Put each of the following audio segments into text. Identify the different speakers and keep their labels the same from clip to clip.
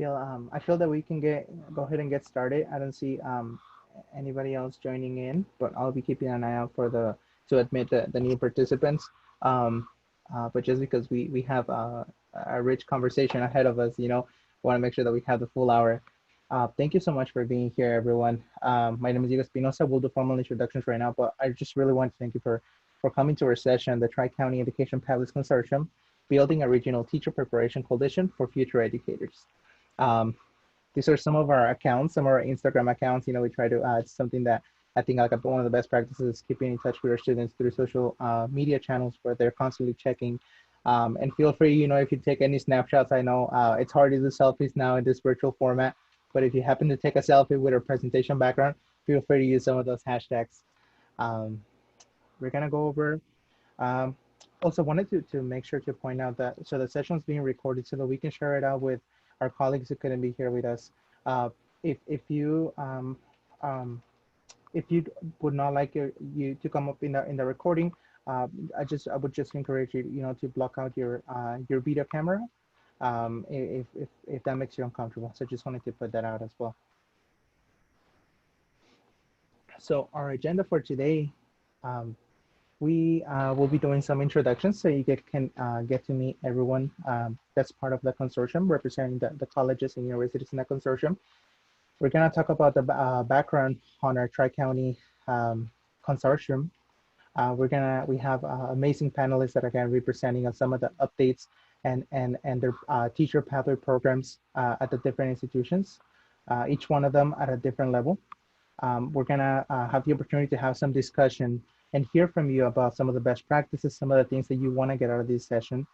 Speaker 1: I feel that we can go ahead and get started. I don't see anybody else joining in, but I'll be keeping an eye out for to admit the new participants. Um, but just because we have a rich conversation ahead of us, want to make sure that we have the full hour. Thank you so much for being here, everyone. My name is Diego Espinoza. We'll do formal introductions right now, but I just really want to thank you for coming to our session, the Tri-County Education Pathways Consortium, building a regional teacher preparation coalition for future educators. Um, these are some of our accounts, some of our Instagram accounts. We try to it's something that I think like one of the best practices is keeping in touch with our students through social media channels where they're constantly checking. And feel free, if you take any snapshots, I know it's hard to do selfies now in this virtual format, but if you happen to take a selfie with a presentation background, feel free to use some of those hashtags. Um, we're gonna go over um, also wanted to make sure to point out that so the session is being recorded so that we can share it out with our colleagues who couldn't be here with us. Uh, if you if you would not like you to come up in the recording, I would just encourage you to block out your video camera if that makes you uncomfortable. So just wanted to put that out as well. So our agenda for today. We will be doing some introductions so you can get to meet everyone that's part of the consortium representing the colleges and universities in the consortium. We're going to talk about the background on our Tri-County consortium. We have amazing panelists that are going to be presenting on some of the updates and their teacher pathway programs at the different institutions, each one of them at a different level. We're going to have the opportunity to have some discussion and hear from you about some of the best practices, some of the things that you want to get out of this session.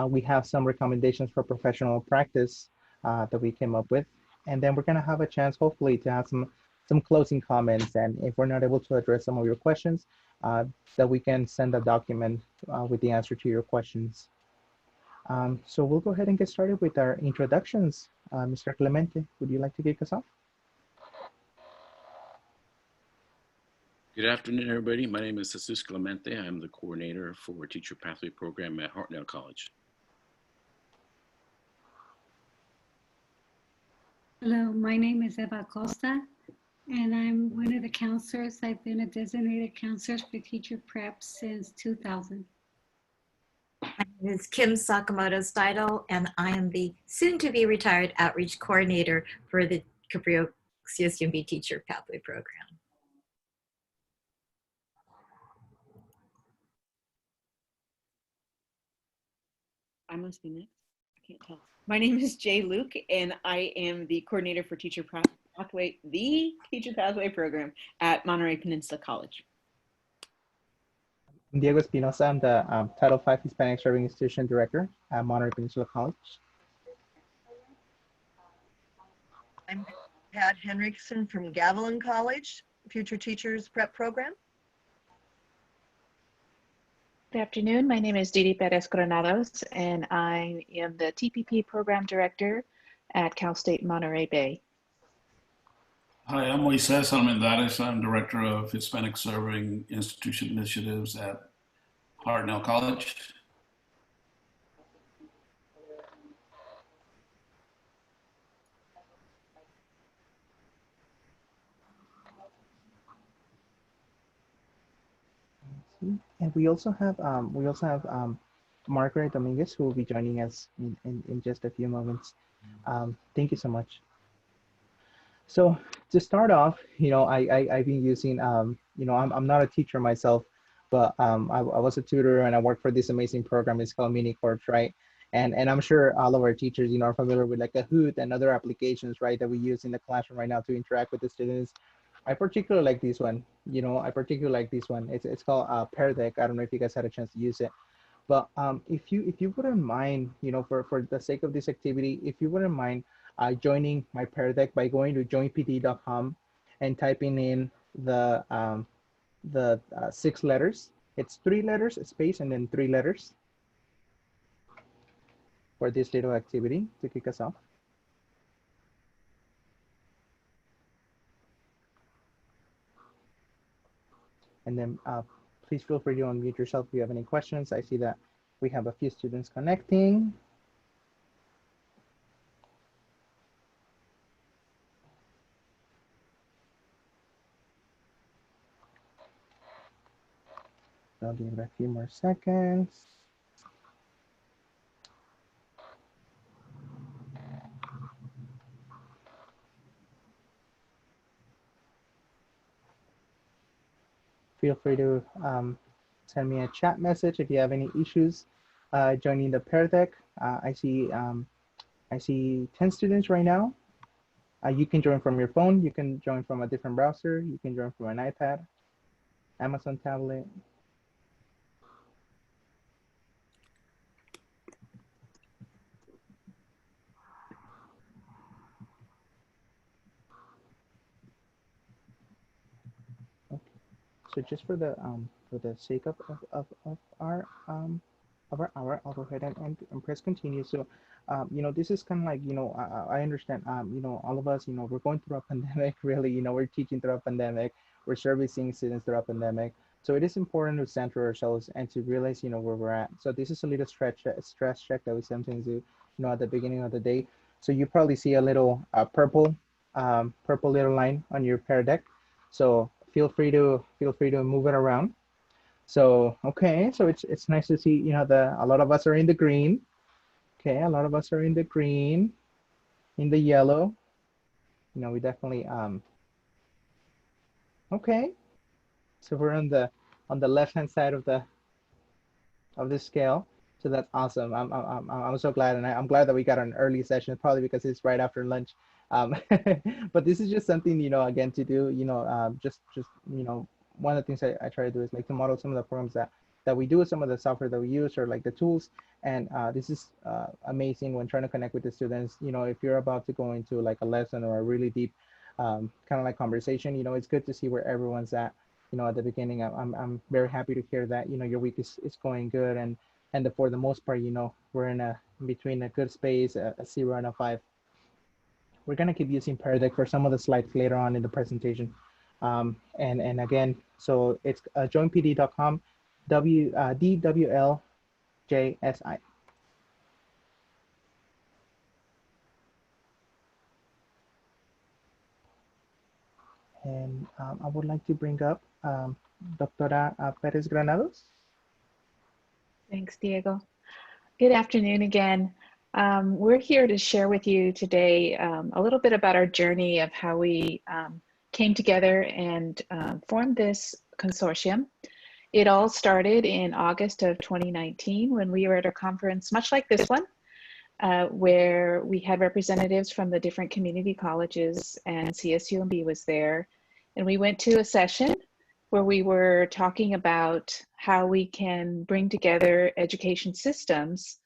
Speaker 1: We have some recommendations for professional practice that we came up with. And then we're going to have a chance, hopefully, to have some closing comments. And if we're not able to address some of your questions, that we can send a document with the answer to your questions. So we'll go ahead and get started with our introductions. Mr. Clemente, would you like to kick us off?
Speaker 2: Good afternoon, everybody. My name is Jesus Clemente. I'm the coordinator for Teacher Pathway Program at Hartnell College.
Speaker 3: Hello, my name is Eva Costa, and I'm one of the counselors. I've been a designated counselor for teacher prep since 2000.
Speaker 4: My name is Kim Sakamoto Steidel, and I am the soon-to-be retired outreach coordinator for the Cabrillo CSUMB Teacher Pathway Program.
Speaker 5: I must be next. I can't tell. My name is Jay Luke, and I am the coordinator for Teacher Pathway Program at Monterey Peninsula College.
Speaker 1: I'm Diego Espinoza. I'm the Title V Hispanic Serving Institution Director at Monterey Peninsula College.
Speaker 6: I'm Pat Henriksen from Gavilan College, Future Teachers Prep Program.
Speaker 7: Good afternoon. My name is Deedee Perez-Granados, and I am the TPP Program Director at Cal State Monterey Bay.
Speaker 8: Hi, I'm Moises Almendares. I'm Director of Hispanic Serving Institution Initiatives at Hartnell College.
Speaker 1: And we also have Margaret Dominguez, who will be joining us in just a few moments. Thank you so much. So to start off, I've been using, I'm not a teacher myself, but I was a tutor and I worked for this amazing program. It's called MiniCourse, right? And I'm sure all of our teachers, are familiar with like Kahoot and other applications, right, that we use in the classroom right now to interact with the students. I particularly like this one. It's called Pear Deck. I don't know if you guys had a chance to use it, but if you wouldn't mind, for the sake of this activity, if you wouldn't mind joining my Pear Deck by going to joinpd.com and typing in the 6 letters. It's 3 letters, a space, and then 3 letters for this little activity to kick us off. And then please feel free to unmute yourself if you have any questions. I see that we have a few students connecting. I'll give it a few more seconds. Feel free to send me a chat message if you have any issues joining the Pear Deck. I see 10 students right now. You can join from your phone. You can join from a different browser. You can join from an iPad, Amazon tablet. Okay. So just for the sake of our hour, I'll go ahead and press continue. So, you know, this is kind of like, you know, I understand, you know, all of us, you know, we're going through a pandemic, really, you know, we're teaching through a pandemic, we're servicing students through a pandemic. So it is important to center ourselves and to realize, you know, where we're at. So this is a little stress check that we sometimes do, you know, at the beginning of the day. So you probably see a little purple little line on your Pear Deck. So feel free to move it around. So, okay, so it's nice to see, you know, a lot of us are in the green. Okay, a lot of us are in the green, in the yellow. You know, we definitely, okay. So we're on the left-hand side of the scale. So that's awesome. I'm so glad, and I'm glad that we got an early session, probably because it's right after lunch. But this is just something, you know, again, to do, you know, just you know, one of the things I try to do is like to model some of the programs that we do with some of the software that we use, or like the tools. And this is amazing when trying to connect with the students. You know, if you're about to go into like a lesson or a really deep kind of like conversation, you know, it's good to see where everyone's at. You know, at the beginning, I'm very happy to hear that, you know, your week is going good, and for the most part, you know, we're in between a good space, a 0 and a 5. We're gonna keep using Pear Deck for some of the slides later on in the presentation. And again, so it's joinpd.com, DWLJSI. And I would like to bring up Doctora Perez-Granados.
Speaker 7: Thanks, Diego. Good afternoon again. We're here to share with you today a little bit about our journey of how we came together and formed this consortium. It all started in August of 2019 when we were at a conference much like this one, where we had representatives from the different community colleges, and CSUMB was there. And we went to a session where we were talking about how we can bring together education systems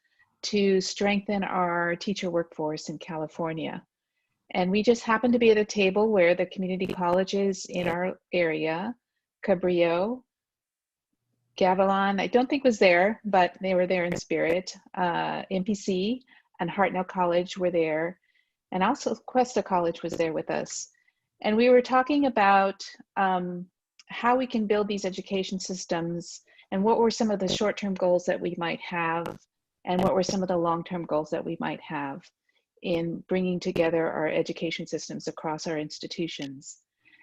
Speaker 7: to strengthen our teacher workforce in California. And we just happened to be at a table where the community colleges in our area, Cabrillo, Gavilan, I don't think was there, but they were there in spirit. MPC and Hartnell College were there, and also Cuesta College was there with us. And we were talking about how we can build these education systems, and what were some of the short-term goals that we might have, and what were some of the long-term goals that we might have in bringing together our education systems across our institutions.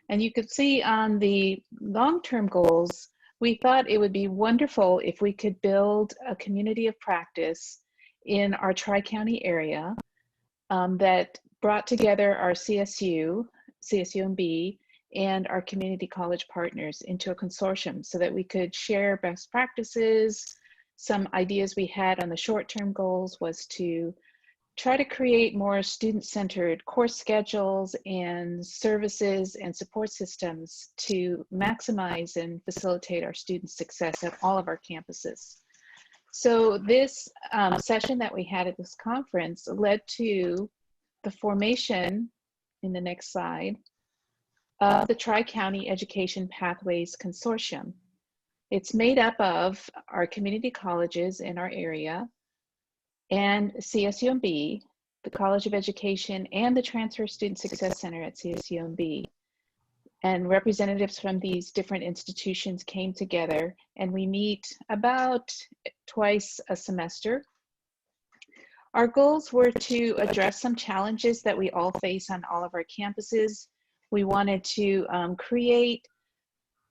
Speaker 7: And you could see on the long-term goals, we thought it would be wonderful if we could build a community of practice in our Tri-County area that brought together our CSU, CSUMB, and our community college partners into a consortium so that we could share best practices. Some ideas we had on the short-term goals was to try to create more student-centered course schedules and services and support systems to maximize and facilitate our students' success at all of our campuses. So this session that we had at this conference led to the formation, in the next slide, of the Tri-County Education Pathways Consortium. It's made up of our community colleges in our area, and CSUMB, the College of Education, and the Transfer Student Success Center at CSUMB. And representatives from these different institutions came together, and we meet about twice a semester. Our goals were to address some challenges that we all face on all of our campuses. We wanted to create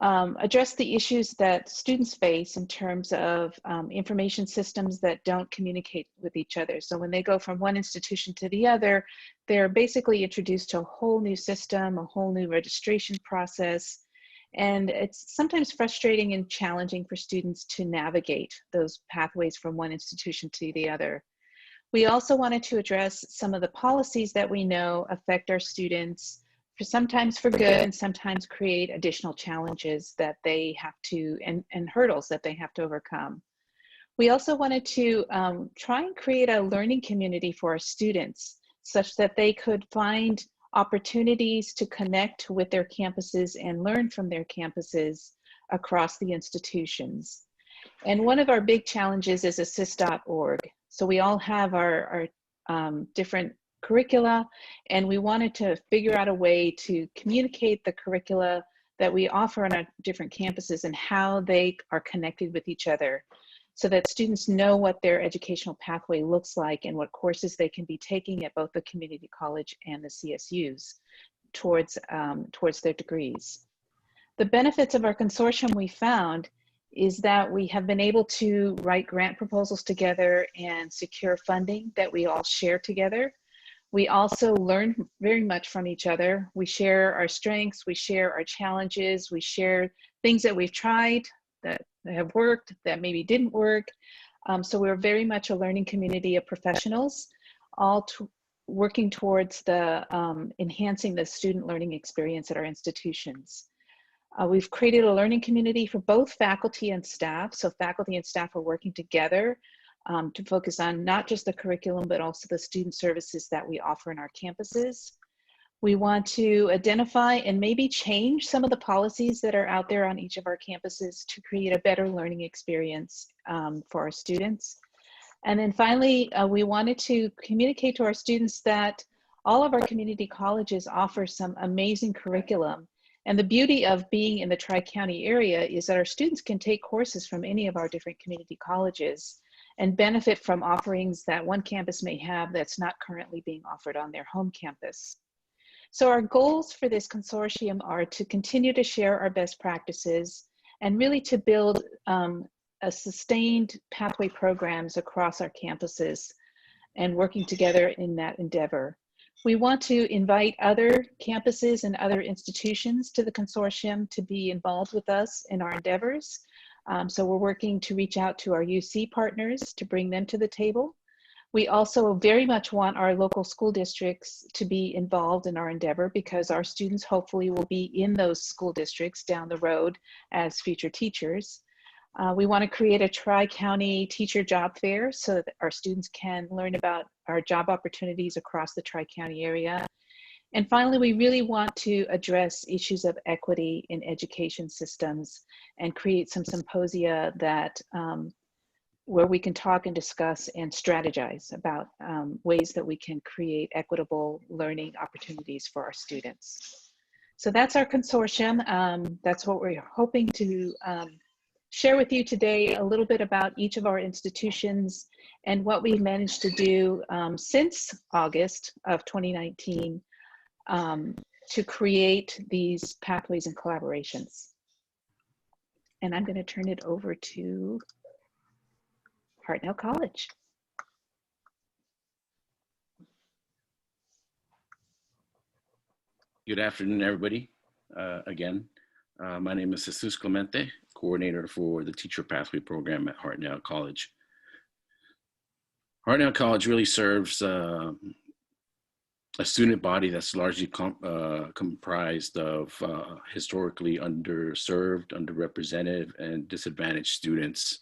Speaker 7: address the issues that students face in terms of information systems that don't communicate with each other. So when they go from one institution to the other, they're basically introduced to a whole new system, a whole new registration process. And it's sometimes frustrating and challenging for students to navigate those pathways from one institution to the other. We also wanted to address some of the policies that we know affect our students, sometimes for good and sometimes create additional challenges that they have to, and hurdles that they have to overcome. We also wanted to try and create a learning community for our students such that they could find opportunities to connect with their campuses and learn from their campuses across the institutions. And one of our big challenges is assist.org. So we all have our different curricula, and we wanted to figure out a way to communicate the curricula that we offer on our different campuses and how they are connected with each other so that students know what their educational pathway looks like and what courses they can be taking at both the community college and the CSUs towards their degrees. The benefits of our consortium we found is that we have been able to write grant proposals together and secure funding that we all share together. We also learn very much from each other. We share our strengths, we share our challenges, we share things that we've tried that have worked, that maybe didn't work. So we're very much a learning community of professionals, all working towards the enhancing the student learning experience at our institutions. We've created a learning community for both faculty and staff. So faculty and staff are working together to focus on not just the curriculum, but also the student services that we offer in our campuses. We want to identify and maybe change some of the policies that are out there on each of our campuses to create a better learning experience for our students. And then finally, we wanted to communicate to our students that all of our community colleges offer some amazing curriculum. And the beauty of being in the Tri-County area is that our students can take courses from any of our different community colleges and benefit from offerings that one campus may have that's not currently being offered on their home campus. So our goals for this consortium are to continue to share our best practices and really to build a sustained pathway programs across our campuses and working together in that endeavor. We want to invite other campuses and other institutions to the consortium to be involved with us in our endeavors. So we're working to reach out to our UC partners to bring them to the table. We also very much want our local school districts to be involved in our endeavor because our students hopefully will be in those school districts down the road as future teachers. We want to create a Tri-County teacher job fair so that our students can learn about our job opportunities across the Tri-County area. And finally, we really want to address issues of equity in education systems and create some symposia that where we can talk and discuss and strategize about ways that we can create equitable learning opportunities for our students. So that's our consortium. That's what we're hoping to share with you today, a little bit about each of our institutions and what we've managed to do since August of 2019 to create these pathways and collaborations. And I'm going to turn it over to Hartnell College.
Speaker 2: Good afternoon, everybody. Again, my name is Jesus Clemente, coordinator for the Teacher Pathway Program at Hartnell College. Hartnell College really serves a student body that's largely comprised of historically underserved, underrepresented, and disadvantaged students.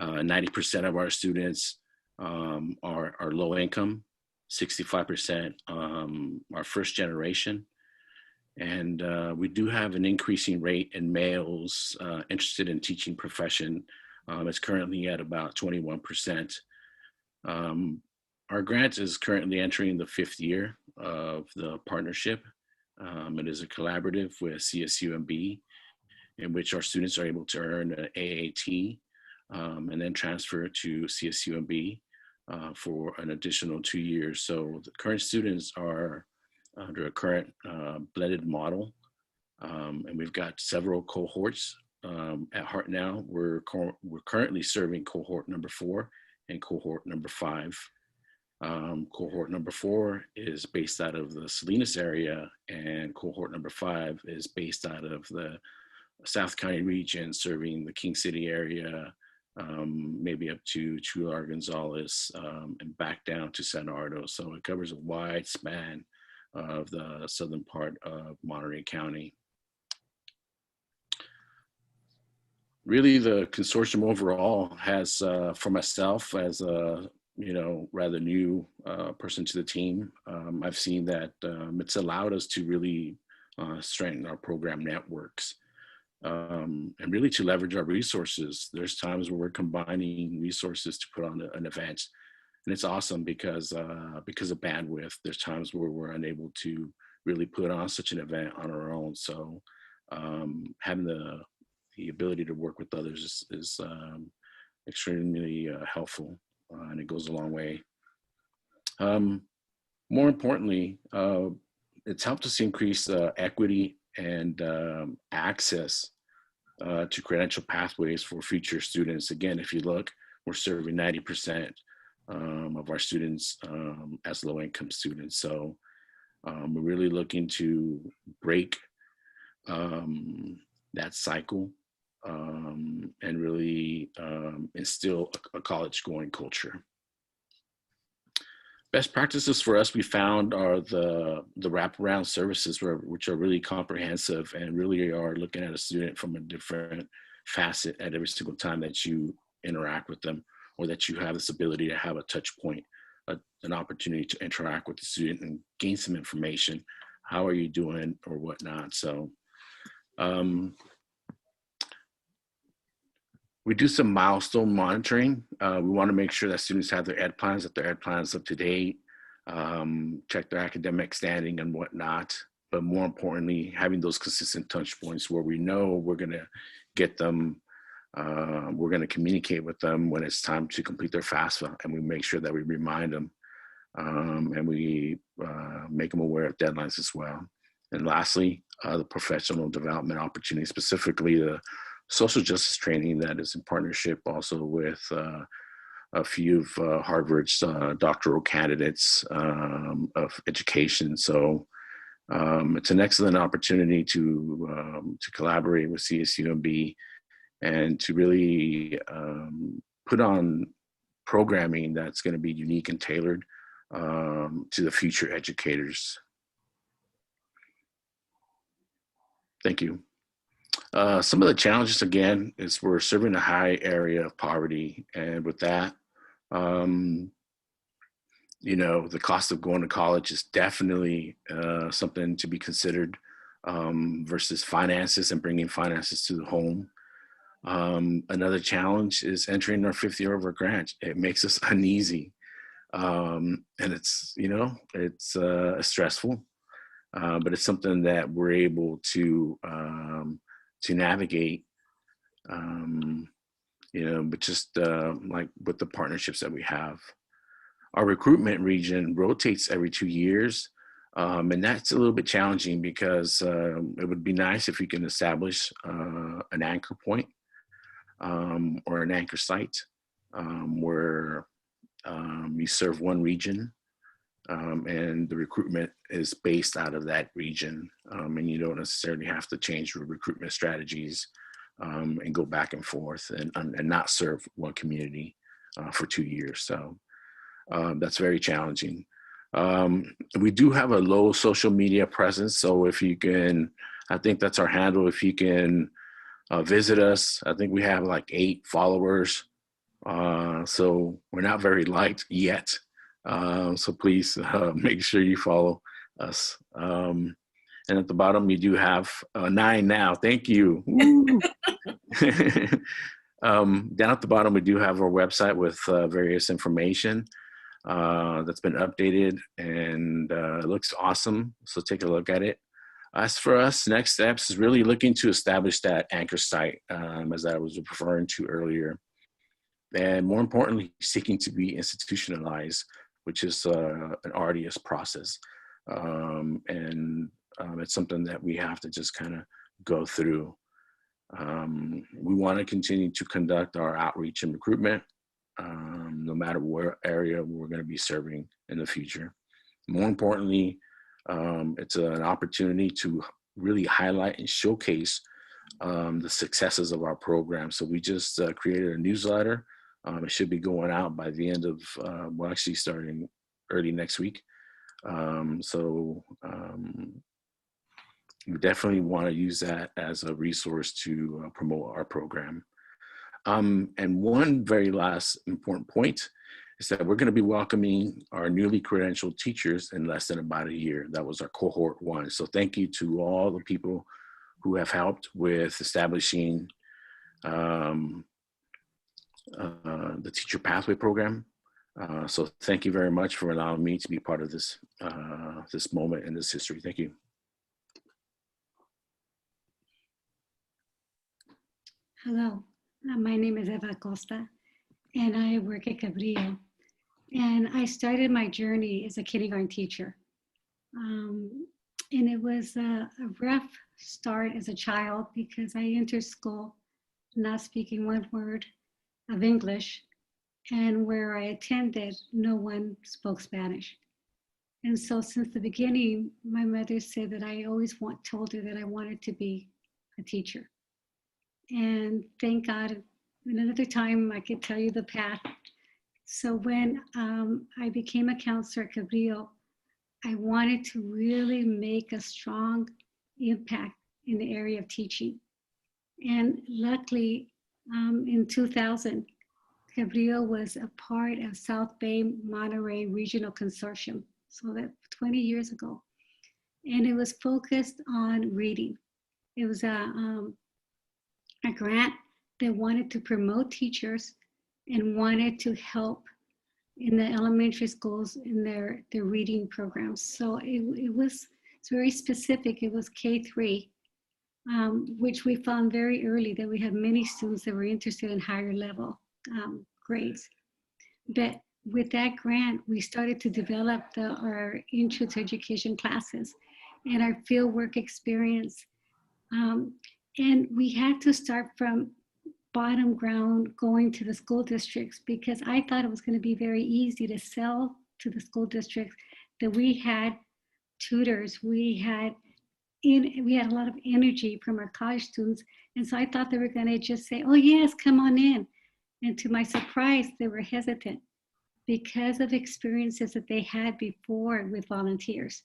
Speaker 2: 90% of our students are low income, 65% are first generation. And we do have an increasing rate in males interested in teaching profession. It's currently at about 21%. Our grant is currently entering the 5th year of the partnership. It is a collaborative with CSUMB in which our students are able to earn an AAT and then transfer to CSUMB for an additional 2 years. So the current students are under a current blended model And we've got several cohorts at Hartnell. We're currently serving cohort number 4 and cohort number 5. Cohort number 4 is based out of the Salinas area, and cohort number 5 is based out of the South County region, serving the King City area, maybe up to Chular Gonzalez, and back down to San Bernardino. So it covers a wide span of the southern part of Monterey County. Really, the consortium overall has, for myself as a rather new person to the team, I've seen that it's allowed us to really strengthen our program networks. And really to leverage our resources. There's times where we're combining resources to put on an event, and it's awesome because of bandwidth. There's times where we're unable to really put on such an event on our own. So having the ability to work with others is extremely helpful, and it goes a long way. More importantly, it's helped us increase equity and access to credential pathways for future students. Again, if you look, we're serving 90% of our students as low-income students. So we're really looking to break that cycle and really instill a college-going culture. Best practices for us, we found, are the wraparound services, which are really comprehensive and really are looking at a student from a different facet at every single time that you interact with them, or that you have this ability to have a touch point, an opportunity to interact with the student and gain some information. How are you doing or whatnot? So we do some milestone monitoring. We want to make sure that students have their ed plans, that their ed plans up to date, check their academic standing and whatnot. But more importantly, having those consistent touch points where we know we're going to get them, we're going to communicate with them when it's time to complete their FAFSA, and we make sure that we remind them and we make them aware of deadlines as well. And lastly, the professional development opportunity, specifically the social justice training that is in partnership also with a few of Harvard's doctoral candidates of education. So it's an excellent opportunity to collaborate with CSUMB and to really put on programming that's going to be unique and tailored to the future educators. Thank you. Some of the challenges, again, is we're serving a high area of poverty. And with that, the cost of going to college is definitely something to be considered versus finances and bringing finances to the home. Another challenge is entering our 5th year of our grant. It makes us uneasy. And it's stressful, but it's something that we're able to navigate, but just like with the partnerships that we have. Our recruitment region rotates every 2 years, and that's a little bit challenging because it would be nice if we can establish an anchor point or an anchor site where you serve one region and the recruitment is based out of that region, and you don't necessarily have to change your recruitment strategies and go back and forth and not serve one community for 2 years. So that's very challenging. We do have a low social media presence, so if you can, I think that's our handle, if you can visit us. I think we have like 8 followers, so we're not very liked yet. So please make sure you follow us. And at the bottom, we do have 9 now. Thank you. Down at the bottom, we do have our website with various information that's been updated, and it looks awesome. So take a look at it. As for us, next steps is really looking to establish that anchor site, as I was referring to earlier. And more importantly, seeking to be institutionalized, which is an arduous process. And It's something that we have to just kind of go through. We want to continue to conduct our outreach and recruitment, no matter where area we're going to be serving in the future. More importantly, it's an opportunity to really highlight and showcase the successes of our program. So we just created a newsletter. It should be going out by the end of, well, actually starting early next week. We definitely want to use that as a resource to promote our program. And one very last important point is that we're going to be welcoming our newly credentialed teachers in less than about a year. That was our cohort 1. So thank you to all the people who have helped with establishing the teacher pathway program. So thank you very much for allowing me to be part of this, this moment in this history. Thank you.
Speaker 3: Hello, my name is Eva Costa, and I work at Cabrillo. And I started my journey as a kindergarten teacher. And it was a rough start as a child because I entered school not speaking one word of English, and where I attended, no one spoke Spanish. And so since the beginning, my mother said that I always told her that I wanted to be a teacher. And thank God, in another time, I could tell you the path. So when I became a counselor at Cabrillo, I wanted to really make a strong impact in the area of teaching. And luckily, in 2000, Cabrillo was a part of South Bay Monterey Regional Consortium, so that 20 years ago. And it was focused on reading. It was a grant that wanted to promote teachers and wanted to help in the elementary schools in their reading programs. So it's very specific. It was K-3, which we found very early that we had many students that were interested in higher level grades. But with that grant, we started to develop our intro to education classes and our fieldwork experience. And we had to start from bottom ground going to the school districts because I thought it was going to be very easy to sell to the school districts that we had tutors, we had a lot of energy from our college students. And so I thought they were going to just say, oh yes, come on in. And to my surprise, they were hesitant because of experiences that they had before with volunteers,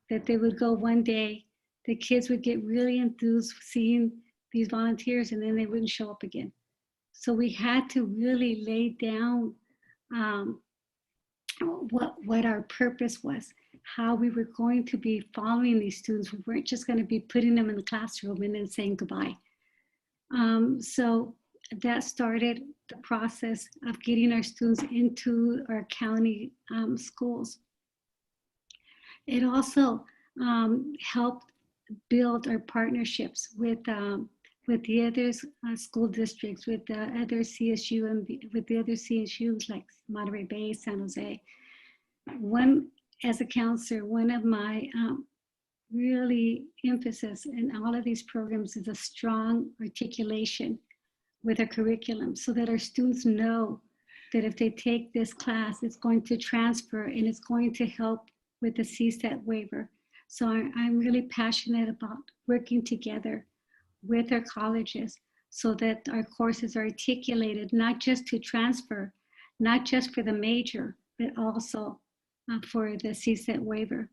Speaker 3: that they would go one day, the kids would get really enthused seeing these volunteers and then they wouldn't show up again. So we had to really lay down what our purpose was, how we were going to be following these students. We weren't just going to be putting them in the classroom and then saying goodbye. So that started the process of getting our students into our county schools. It also helped build our partnerships with the other school districts, with the other CSU and with the other CSUs like Monterey Bay, San Jose. As a counselor, one of my really emphasis in all of these programs is a strong articulation with our curriculum so that our students know that if they take this class, it's going to transfer and it's going to help with the CSAT waiver. So I'm really passionate about working together with our colleges so that our courses are articulated, not just to transfer, not just for the major, but also for the CSAT waiver.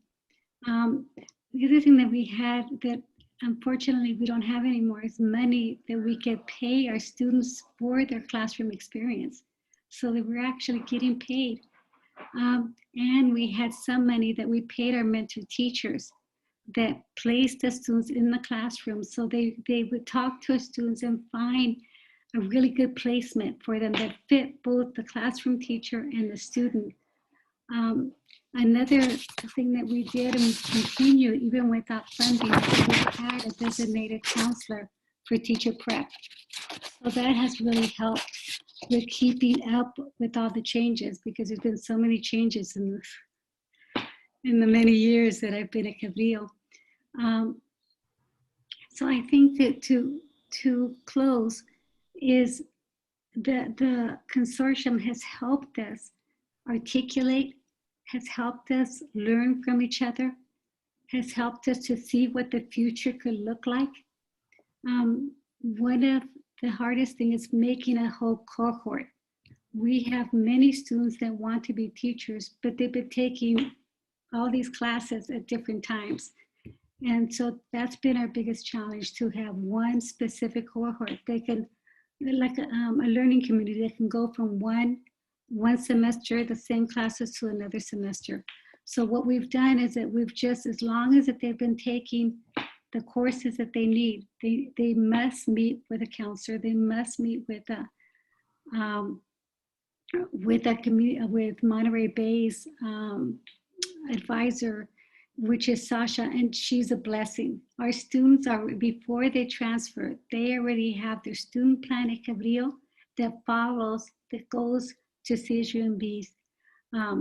Speaker 3: The other thing that we had that unfortunately we don't have anymore is money that we could pay our students for their classroom experience so that we're actually getting paid. And we had some money that we paid our mentor teachers that placed the students in the classroom so they would talk to our students and find a really good placement for them that fit both the classroom teacher and the student. Another thing that we did and we continue even without funding, we had a designated counselor for teacher prep. So that has really helped with keeping up with all the changes because there's been so many changes in the many years that I've been at Cabrillo. So I think that to close is the consortium has helped us articulate, has helped us learn from each other, has helped us to see what the future could look like. One of the hardest things is making a whole cohort. We have many students that want to be teachers, but they've been taking all these classes at different times. And so that's been our biggest challenge, to have one specific cohort. They can, like a learning community, they can go from one semester, the same classes, to another semester. So what we've done is that we've just, as long as that they've been taking the courses that they need, they must meet with a counselor, they must meet with Monterey Bay's advisor, which is Sasha, and she's a blessing. Our students are, before they transfer, they already have their student plan at Cabrillo that goes to CSUMB's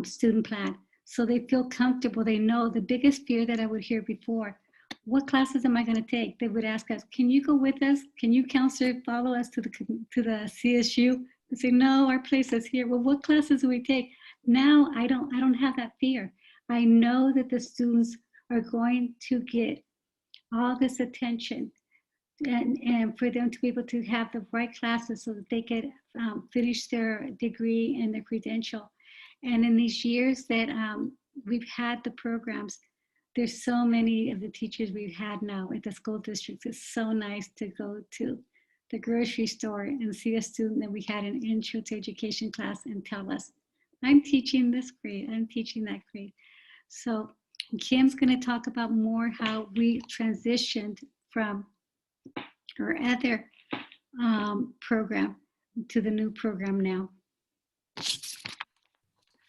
Speaker 3: student plan. So they feel comfortable. They know the biggest fear that I would hear before, what classes am I going to take? They would ask us, can you go with us? Can you counselor follow us to the CSU? I say, no, our place is here. Well, what classes do we take? Now I don't have that fear. I know that the students are going to get all this attention, and for them to be able to have the right classes so that they could finish their degree and their credential. And in these years that we've had the programs, there's so many of the teachers we've had now at the school districts. It's so nice to go to the grocery store and see a student that we had an intro to education class and tell us, I'm teaching this grade, I'm teaching that grade. So Kim's going to talk about more how we transitioned from our other program to the new program now.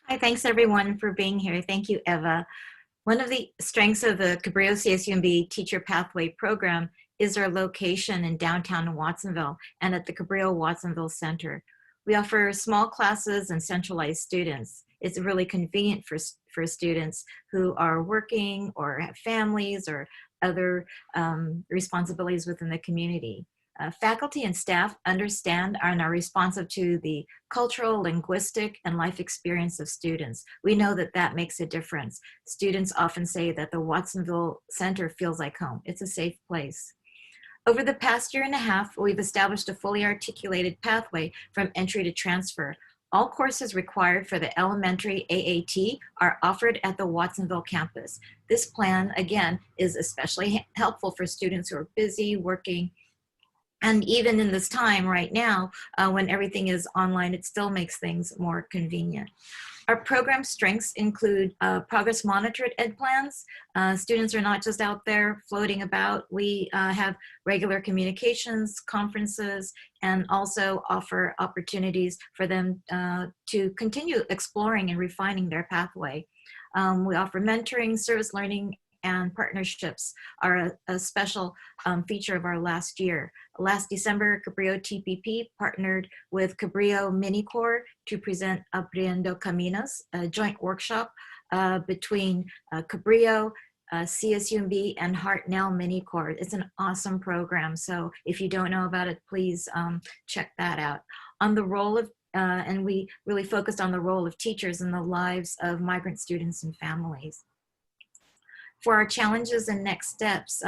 Speaker 4: Hi, thanks everyone for being here. Thank you, Eva. One of the strengths of the Cabrillo CSUMB Teacher Pathway Program is our location in downtown Watsonville and at the Cabrillo Watsonville Center. We offer small classes and centralized students. It's really convenient for students who are working or have families or other responsibilities within the community. Faculty and staff understand and are responsive to the cultural, linguistic, and life experience of students. We know that that makes a difference. Students often say that the Watsonville Center feels like home. It's a safe place. Over the past year and a half, we've established a fully articulated pathway from entry to transfer. All courses required for the elementary AAT are offered at the Watsonville campus. This plan, again, is especially helpful for students who are busy, working, and even in this time right now, when everything is online, it still makes things more convenient. Our program strengths include progress monitored ed plans. Students are not just out there floating about. We have regular communications, conferences, and also offer opportunities for them to continue exploring and refining their pathway. We offer mentoring, service learning, and partnerships are a special feature of our last year. Last December, Cabrillo TPP partnered with Cabrillo Minicore to present Abriendo Caminos, a joint workshop between Cabrillo, CSUMB, and Hartnell Minicore. It's an awesome program, so if you don't know about it, please check that out. On the role of and we really focused on the role of teachers in the lives of migrant students and families. For our challenges and next steps,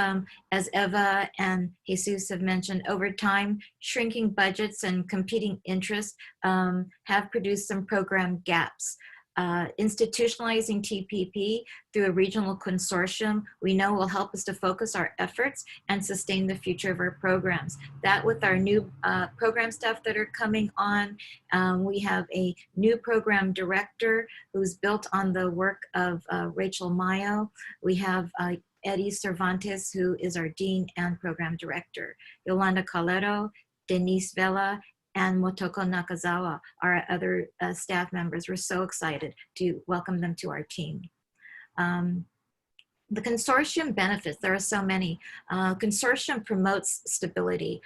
Speaker 4: as Eva and Jesus have mentioned, over time, shrinking budgets and competing interests have produced some program gaps. Institutionalizing TPP through a regional consortium, we know will help us to focus our efforts and sustain the future of our programs. That with our new program staff that are coming on, we have a new program director who's built on the work of Rachel Mayo. We have Eddie Cervantes, who is our dean and program director. Yolanda Calero, Denise Vela, and Motoko Nakazawa, our other staff members. We're so excited to welcome them to our team. The consortium benefits, there are so many. Consortium promotes stability.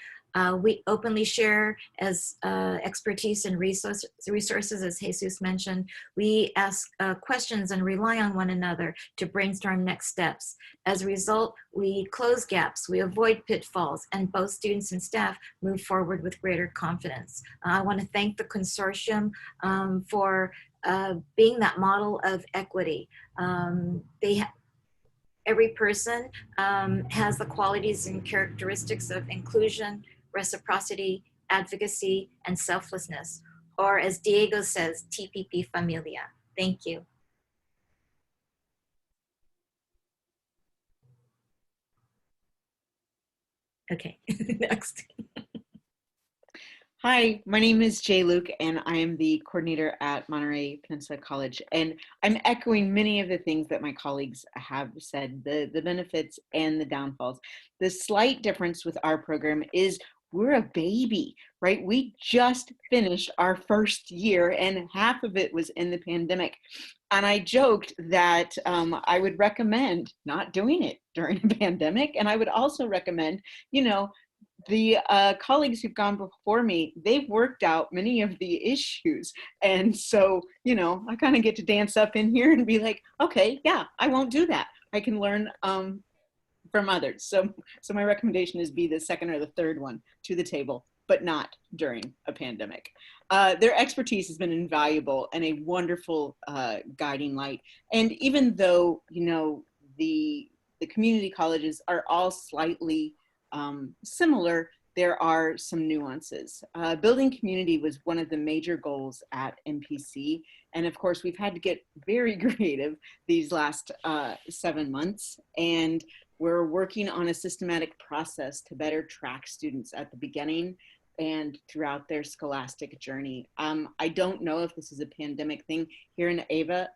Speaker 4: We openly share as expertise and resources, as Jesus mentioned. We ask questions and rely on one another to brainstorm next steps. As a result, we close gaps, we avoid pitfalls, and both students and staff move forward with greater confidence. I want to thank the consortium for being that model of equity. Every person has the qualities and characteristics of inclusion, reciprocity, advocacy, and selflessness, or as Diego says, TPP Familia. Thank you. Okay, next.
Speaker 5: Hi, my name is Jay Luke, and I am the coordinator at Monterey Peninsula College. And I'm echoing many of the things that my colleagues have said, the benefits and the downfalls. The slight difference with our program is we're a baby, right? We just finished our first year, and half of it was in the pandemic. And I joked that I would recommend not doing it during a pandemic. And I would also recommend, the colleagues who've gone before me, they've worked out many of the issues. And so, I kind of get to dance up in here and be like, okay, yeah, I won't do that. I can learn from others. So my recommendation is be the second or the third one to the table, but not during a pandemic. Their expertise has been invaluable and a wonderful guiding light. And even though, the community colleges are all slightly similar, there are some nuances. Building community was one of the major goals at MPC. And of course, we've had to get very creative these last 7 months. And we're working on a systematic process to better track students at the beginning and throughout their scholastic journey. I don't know if this is a pandemic thing. Here in Eva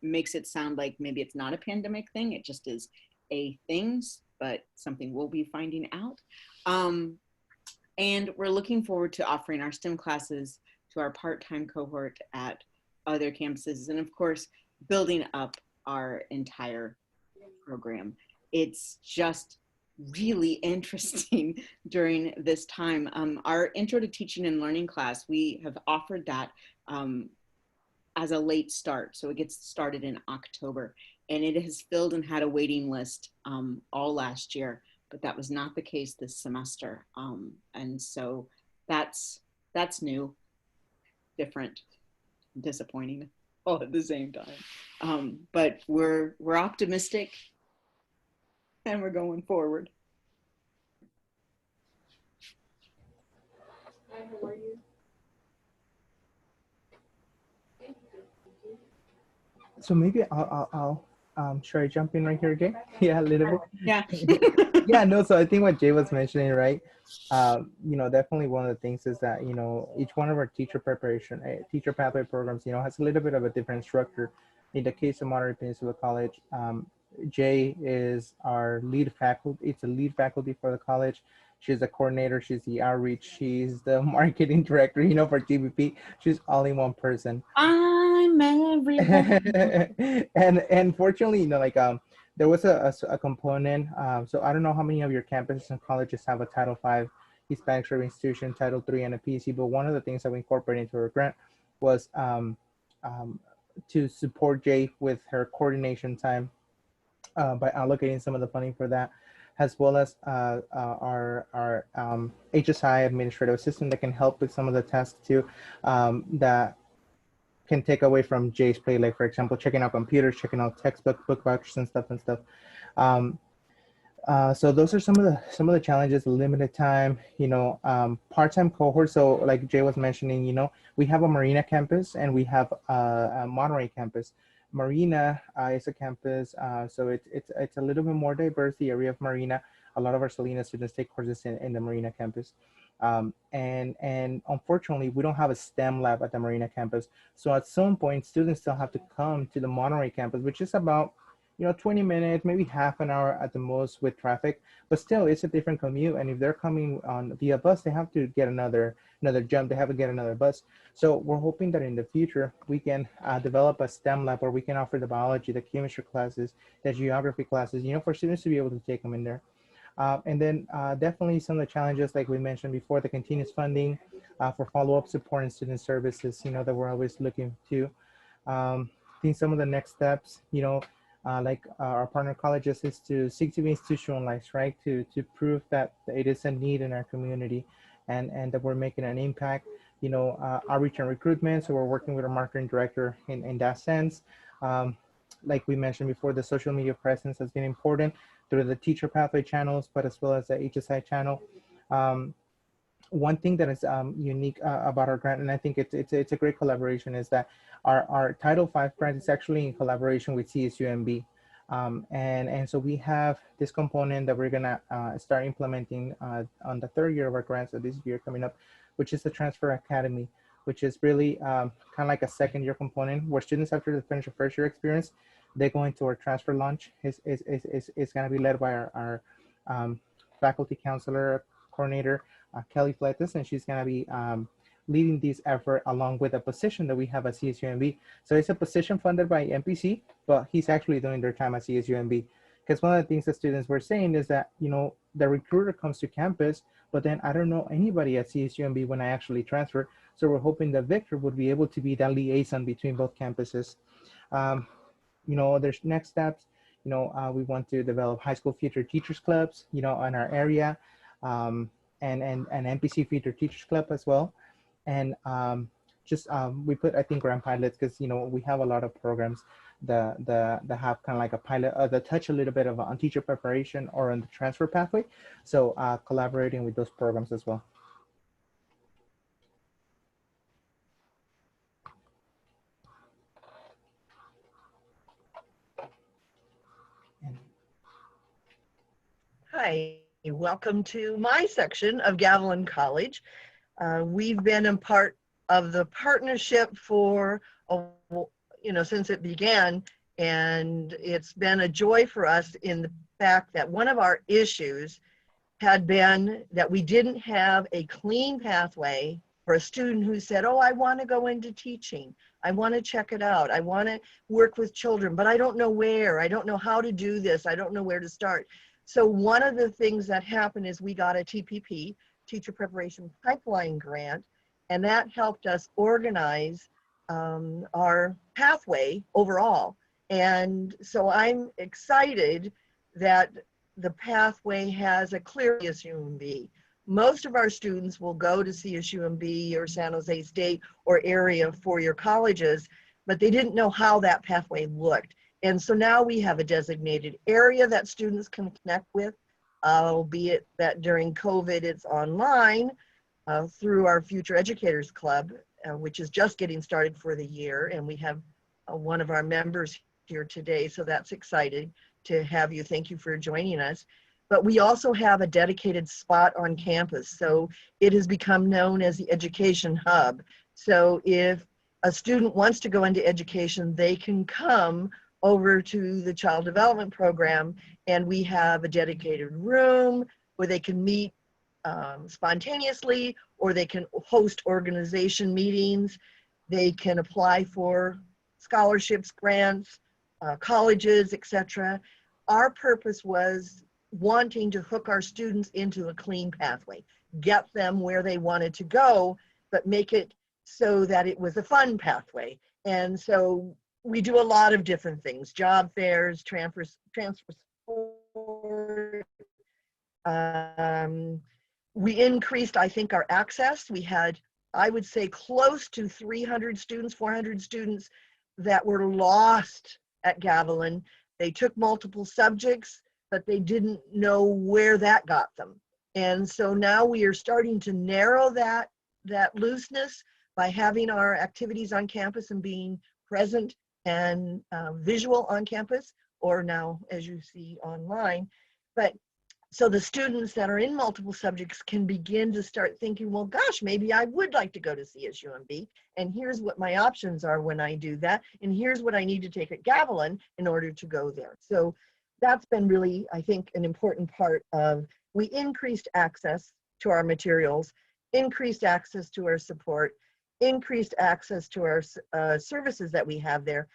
Speaker 5: makes it sound like maybe it's not a pandemic thing. It just is a thing, but something we'll be finding out. And we're looking forward to offering our STEM classes to our part-time cohort at other campuses. And of course, building up our entire program. It's just really interesting during this time. Our Intro to Teaching and Learning class, we have offered that as a late start. So it gets started in October. And it has filled and had a waiting list all last year, but that was not the case this semester. And so that's new, different, disappointing all at the same time. But we're optimistic and we're going forward.
Speaker 9: Hi, how are you?
Speaker 1: So maybe I'll should I jump in right here again? Yeah, a little bit.
Speaker 5: Yeah.
Speaker 1: Yeah, no, so I think what Jay was mentioning, right? Definitely one of the things is that, each one of our teacher pathway programs, has a little bit of a different structure. In the case of Monterey Peninsula College, Jay is our lead faculty. It's a lead faculty for the college. She's the coordinator. She's the outreach. She's the marketing director, for TPP. She's all in one person.
Speaker 5: I'm everyone.
Speaker 1: and fortunately, there was a component. So I don't know how many of your campuses and colleges have a Title V Hispanic serving institution, Title III, and a PC. But one of the things that we incorporated into our grant was to support Jay with her coordination time by allocating some of the funding for that, as well as our HSI administrative assistant that can help with some of the tasks too, that can take away from Jay's plate, like for example, checking out computers, checking out textbook, book vouchers and stuff. So those are some of the challenges: limited time, part-time cohort. So like Jay was mentioning, we have a Marina campus and we have a Monterey campus. Marina is a campus, so it's a little bit more diverse, the area of Marina. A lot of our Salinas students take courses in the Marina campus. And unfortunately, we don't have a STEM lab at the Marina campus. So at some point, students still have to come to the Monterey campus, which is about 20 minutes, maybe half an hour at the most with traffic, but still it's a different commute. And if they're coming on via bus, they have to get another jump, they have to get another bus. So we're hoping that in the future, we can develop a STEM lab where we can offer the biology, the chemistry classes, the geography classes, for students to be able to take them in there. And then definitely some of the challenges, like we mentioned before, the continuous funding for follow-up support and student services, that we're always looking to. I think some of the next steps, like our partner colleges, is to seek to be institutionalized, right? To prove that it is a need in our community, and that we're making an impact. Outreach and recruitment. So we're working with our marketing director in that sense. Like we mentioned before, the social media presence has been important through the teacher pathway channels, but as well as the HSI channel. One thing that is unique about our grant, and I think it's a great collaboration, is that our Title V grant is actually in collaboration with CSUMB. And so we have this component that we're gonna start implementing on the third year of our grant, so this year coming up, which is the Transfer Academy, which is really kind of like a second year component where students, after they finish their first year experience, they go into our transfer launch. It's gonna be led by our faculty counselor coordinator, Kelly Fletes, and she's gonna be leading this effort along with a position that we have at CSUMB. So it's a position funded by MPC, but he's actually doing their time at CSUMB. Because one of the things that students were saying is that, the recruiter comes to campus, but then I don't know anybody at CSUMB when I actually transfer. So we're hoping that Victor would be able to be that liaison between both campuses. There's next steps. We want to develop high school future teachers clubs, in our area, and MPC future teachers club as well. And we put, I think, grant pilots, because we have a lot of programs that have kind of like a pilot that touch a little bit of on teacher preparation or on the transfer pathway. So collaborating with those programs as well.
Speaker 6: Hi, welcome to my section of Gavilan College. We've been a part of the partnership for, since it began, and it's been a joy for us in the fact that one of our issues had been that we didn't have a clean pathway for a student who said, oh, I want to go into teaching. I want to check it out. I want to work with children, but I don't know where. I don't know how to do this. I don't know where to start. So one of the things that happened is we got a TPP, Teacher Preparation Pipeline Grant, and that helped us organize our pathway overall. And so I'm excited that the pathway has a clear CSUMB. Most of our students will go to CSUMB or San Jose State or area four-year colleges, but they didn't know how that pathway looked. And so now we have a designated area that students can connect with, albeit that during COVID it's online through our Future Educators Club, which is just getting started for the year. And we have one of our members here today, so that's exciting to have you. Thank you for joining us. But we also have a dedicated spot on campus. So it has become known as the Education Hub. So if a student wants to go into education, they can come over to the Child Development Program, and we have a dedicated room where they can meet spontaneously, or they can host organization meetings. They can apply for scholarships, grants, colleges, etc. Our purpose was wanting to hook our students into a clean pathway, get them where they wanted to go, but make it so that it was a fun pathway. And so we do a lot of different things: job fairs, transfer support. We increased, I think, our access. We had, I would say, close to 300 students, 400 students that were lost at Gavilan. They took multiple subjects, but they didn't know where that got them. And so now we are starting to narrow that looseness by having our activities on campus and being present and visual on campus, or now, as you see, online. But so the students that are in multiple subjects can begin to start thinking, well, gosh, maybe I would like to go to CSUMB, and here's what my options are when I do that, and here's what I need to take at Gavilan in order to go there. So that's been really, I think, an important part of, we increased access to our materials, increased access to our support, increased access to our services that we have there.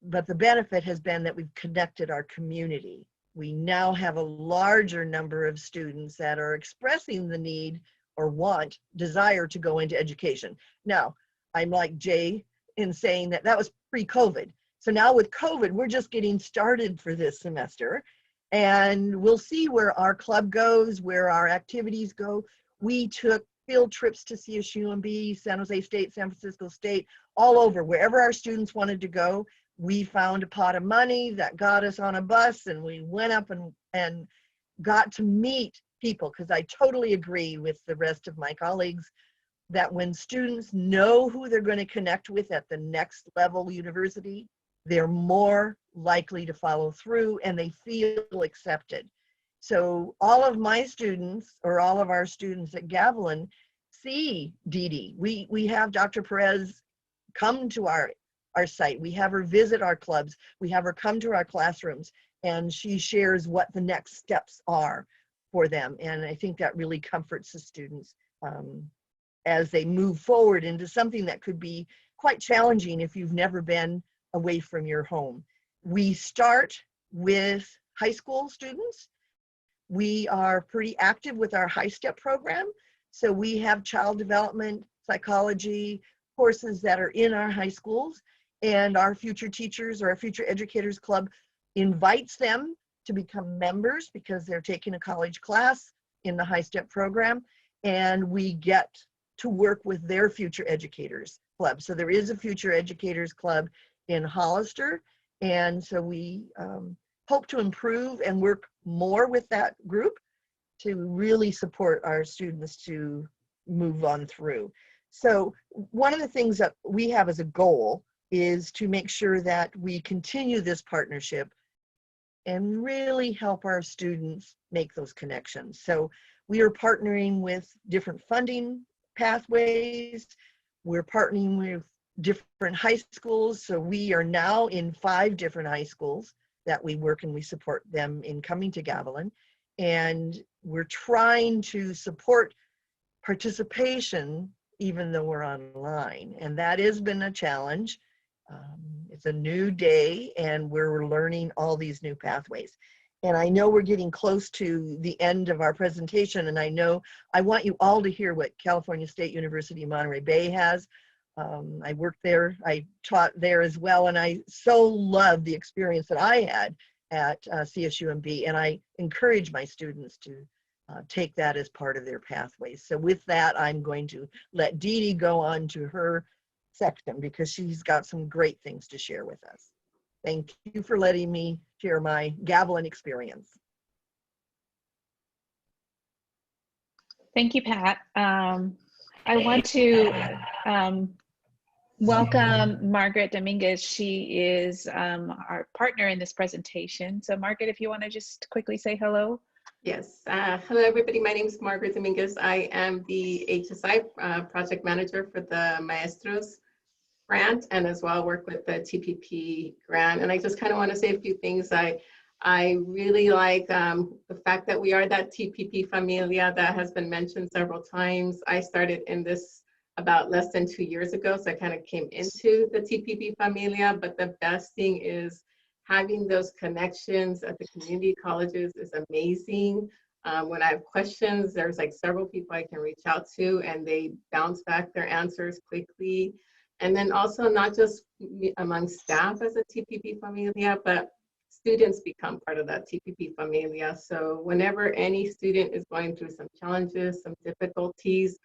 Speaker 6: But the benefit has been that we've connected our community. We now have a larger number of students that are expressing the need or desire to go into education. Now, I'm like Jay in saying that that was pre-COVID. So now with COVID, we're just getting started for this semester, and we'll see where our club goes, where our activities go. We took field trips to CSUMB, San Jose State, San Francisco State, all over, wherever our students wanted to go. We found a pot of money that got us on a bus, and we went up and got to meet people, because I totally agree with the rest of my colleagues that when students know who they're going to connect with at the next level university, they're more likely to follow through and they feel accepted. So all of my students, or all of our students at Gavilan, see Deedee. We have Dr. Perez come to our site. We have her visit our clubs. We have her come to our classrooms, and she shares what the next steps are for them. And I think that really comforts the students as they move forward into something that could be quite challenging if you've never been away from your home. We start with high school students. We are pretty active with our high step program. So we have child development, psychology courses that are in our high schools, and our future teachers or our future educators club invites them to become members because they're taking a college class in the high step program, and we get to work with their future educators club. So there is a future educators club in Hollister, and so we hope to improve and work more with that group to really support our students to move on through. So one of the things that we have as a goal is to make sure that we continue this partnership and really help our students make those connections. So we are partnering with different funding pathways. We're partnering with different high schools. So we are now in 5 different high schools that we work, and we support them in coming to Gavilan. And we're trying to support participation even though we're online. And that has been a challenge. It's a new day, and we're learning all these new pathways. And I know we're getting close to the end of our presentation, and I want you all to hear what California State University Monterey Bay has. I worked there, I taught there as well, and I so loved the experience that I had at CSUMB, and I encourage my students to take that as part of their pathways. So with that, I'm going to let Deedee go on to her section because she's got some great things to share with us. Thank you for letting me share my Gavilan experience.
Speaker 7: Thank you, Pat. I want to welcome Margaret Dominguez. She is our partner in this presentation. So Margaret, if you want to just quickly say hello.
Speaker 9: Yes. Hello, everybody. My name is Margaret Dominguez. I am the HSI project manager for the Maestros grant, and as well work with the TPP grant. And I just kind of want to say a few things. I really like the fact that we are that TPP familia that has been mentioned several times. I started in this about less than 2 years ago, so I kind of came into the TPP familia, but the best thing is having those connections at the community colleges is amazing. When I have questions, there's like several people I can reach out to, and they bounce back their answers quickly. And then also not just among staff as a TPP familia, but students become part of that TPP familia. So whenever any student is going through some challenges, some difficulties,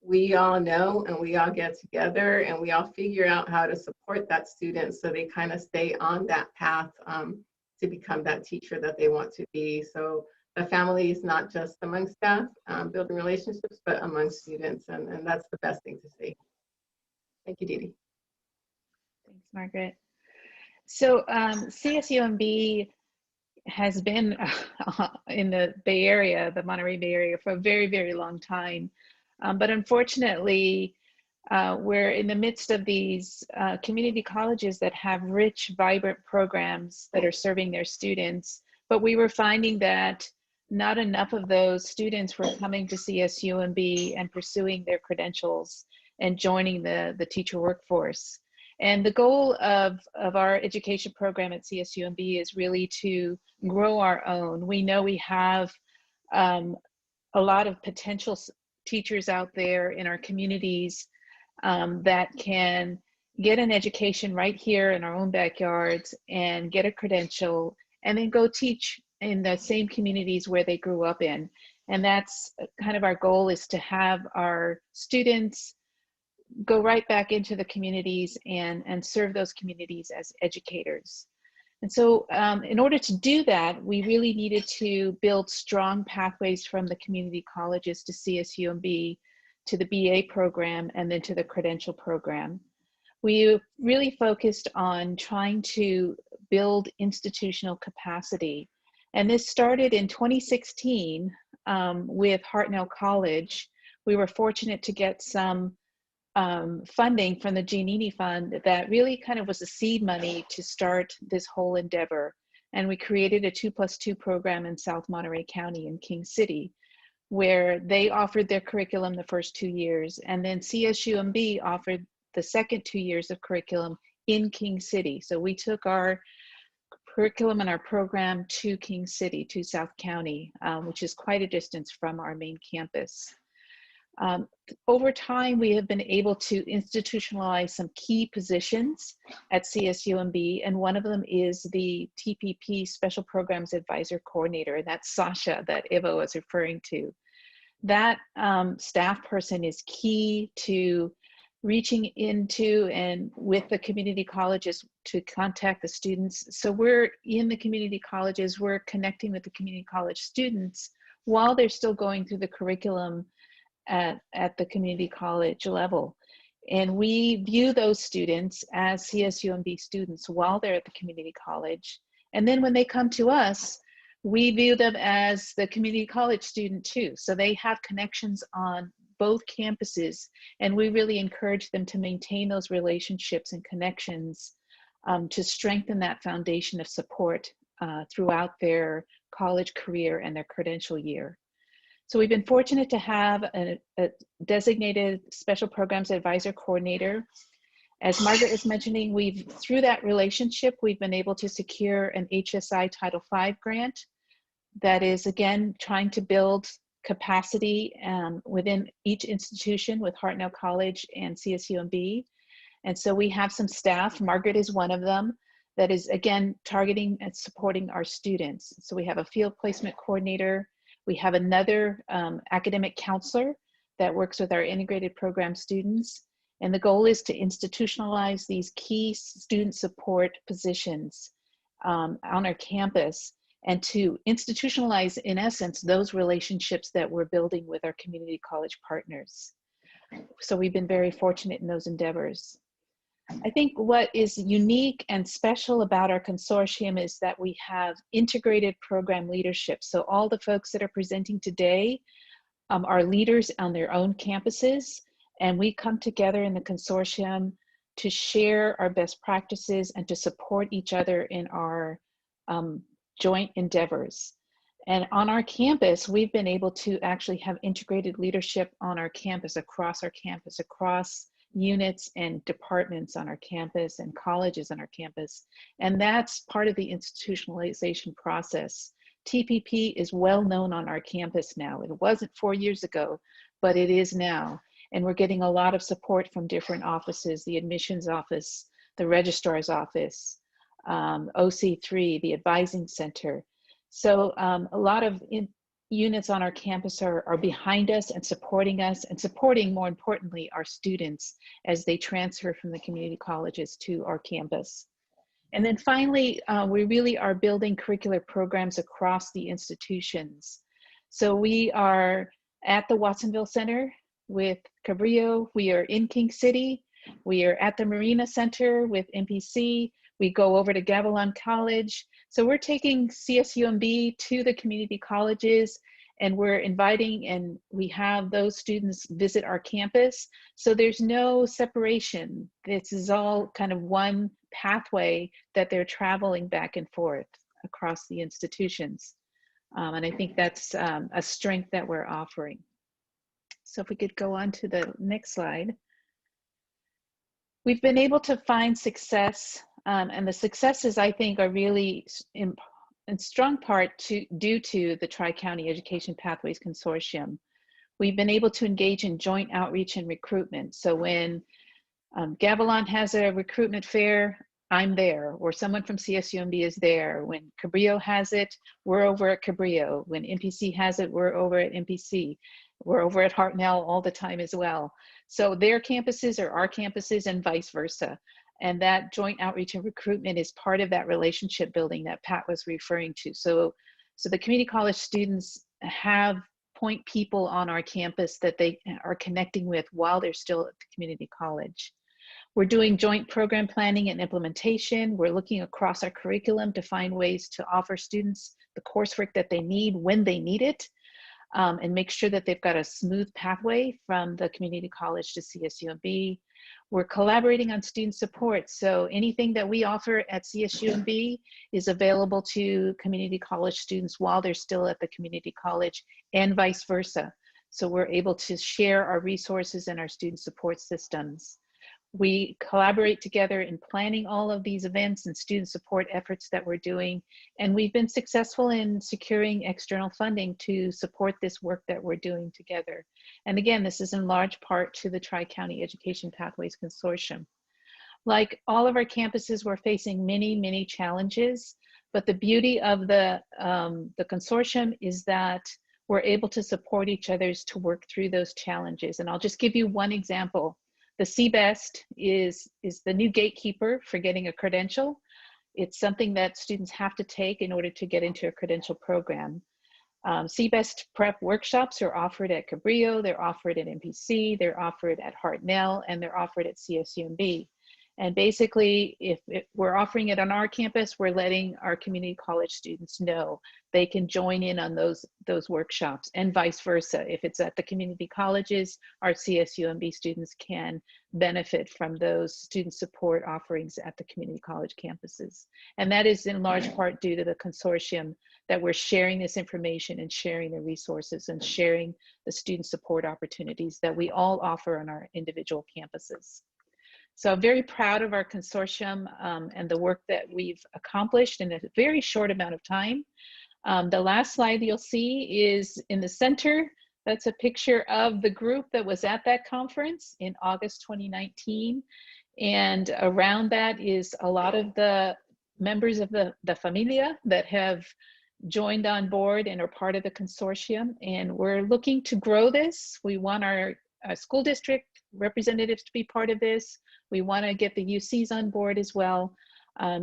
Speaker 9: we all know, and we all get together and we all figure out how to support that student so they kind of stay on that path to become that teacher that they want to be. So the family is not just among staff, building relationships, but among students, and that's the best thing to see. Thank you, Deedee.
Speaker 7: Thanks, Margaret. So CSUMB has been in the Bay Area, the Monterey Bay Area, for a very, very long time. But unfortunately, we're in the midst of these community colleges that have rich, vibrant programs that are serving their students. But we were finding that not enough of those students were coming to CSUMB and pursuing their credentials and joining the teacher workforce. And the goal of our education program at CSUMB is really to grow our own. We know we have a lot of potential teachers out there in our communities that can get an education right here in our own backyards and get a credential and then go teach in the same communities where they grew up in. And that's kind of our goal, is to have our students go right back into the communities and serve those communities as educators. And so in order to do that, we really needed to build strong pathways from the community colleges to CSUMB, to the BA program, and then to the credential program. We really focused on trying to build institutional capacity. And this started in 2016 with Hartnell College. We were fortunate to get some funding from the Giannini Fund that really kind of was the seed money to start this whole endeavor. And we created a 2+2 program in South Monterey County in King City, where they offered their curriculum the first 2 years, and then CSUMB offered the second 2 years of curriculum in King City. So we took our curriculum and our program to King City, to South County, which is quite a distance from our main campus. Over time, we have been able to institutionalize some key positions at CSUMB, and one of them is the TPP Special Programs Advisor Coordinator, and that's Sasha that Eva was referring to. That staff person is key to reaching into and with the community colleges to contact the students. So we're in the community colleges, we're connecting with the community college students while they're still going through the curriculum at the community college level. And we view those students as CSUMB students while they're at the community college. And then when they come to us, we view them as the community college student too. So they have connections on both campuses, and we really encourage them to maintain those relationships and connections to strengthen that foundation of support throughout their college career and their credential year. So we've been fortunate to have a designated Special Programs Advisor Coordinator. As Margaret was mentioning, through that relationship, we've been able to secure an HSI Title V grant that is, again, trying to build capacity within each institution with Hartnell College and CSUMB. And so we have some staff, Margaret is one of them, that is, again, targeting and supporting our students. So we have a field placement coordinator. We have another academic counselor that works with our integrated program students. And the goal is to institutionalize these key student support positions on our campus, and to institutionalize, in essence, those relationships that we're building with our community college partners. So we've been very fortunate in those endeavors. I think what is unique and special about our consortium is that we have integrated program leadership. So all the folks that are presenting today are leaders on their own campuses, and we come together in the consortium to share our best practices and to support each other in our joint endeavors. And on our campus, we've been able to actually have integrated leadership on our campus, across units and departments on our campus and colleges on our campus. And that's part of the institutionalization process. TPP is well known on our campus now. It wasn't 4 years ago, but it is now. And we're getting a lot of support from different offices, the admissions office, the registrar's office, OC3, the advising center. So a lot of units on our campus are behind us and supporting more importantly, our students as they transfer from the community colleges to our campus. And then finally, we really are building curricular programs across the institutions. So we are at the Watsonville Center with Cabrillo, we are in King City, we are at the Marina Center with MPC, we go over to Gavilan College. So we're taking CSUMB to the community colleges, and we're inviting, and we have those students visit our campus. So there's no separation. This is all kind of one pathway that they're traveling back and forth across the institutions. And I think that's a strength that we're offering. So if we could go on to the next slide. we've been able to find success, and the successes I think are really in strong part due to the Tri-County Education Pathways Consortium. We've been able to engage in joint outreach and recruitment. So when Gavilan has a recruitment fair, I'm there, or someone from CSUMB is there. When Cabrillo has it, we're over at Cabrillo. When MPC has it, we're over at MPC. We're over at Hartnell all the time as well. So their campuses are our campuses and vice versa. And that joint outreach and recruitment is part of that relationship building that Pat was referring to. So the community college students have point people on our campus that they are connecting with while they're still at the community college. We're doing joint program planning and implementation. We're looking across our curriculum to find ways to offer students the coursework that they need when they need it, and make sure that they've got a smooth pathway from the community college to CSUMB. We're collaborating on student support. So anything that we offer at CSUMB is available to community college students while they're still at the community college, and vice versa. So we're able to share our resources and our student support systems. We collaborate together in planning all of these events and student support efforts that we're doing. And we've been successful in securing external funding to support this work that we're doing together. And again, this is in large part to the Tri-County Education Pathways Consortium. Like all of our campuses, we're facing many, many challenges, but the beauty of the consortium is that we're able to support each other to work through those challenges. And I'll just give you one example. The CBEST is the new gatekeeper for getting a credential. It's something that students have to take in order to get into a credential program. CBEST prep workshops are offered at Cabrillo, they're offered at MPC, they're offered at Hartnell, and they're offered at CSUMB. And basically, if we're offering it on our campus, we're letting our community college students know they can join in on those workshops, and vice versa. If it's at the community colleges, our CSUMB students can benefit from those student support offerings at the community college campuses. And that is in large part due to the consortium that we're sharing this information and sharing the resources and sharing the student support opportunities that we all offer on our individual campuses. So I'm very proud of our consortium and the work that we've accomplished in a very short amount of time. The last slide you'll see is in the center. That's a picture of the group that was at that conference in August 2019. And around that is a lot of the members of the familia that have joined on board and are part of the consortium. And we're looking to grow this. We want our school district representatives to be part of this. We want to get the UCs on board as well,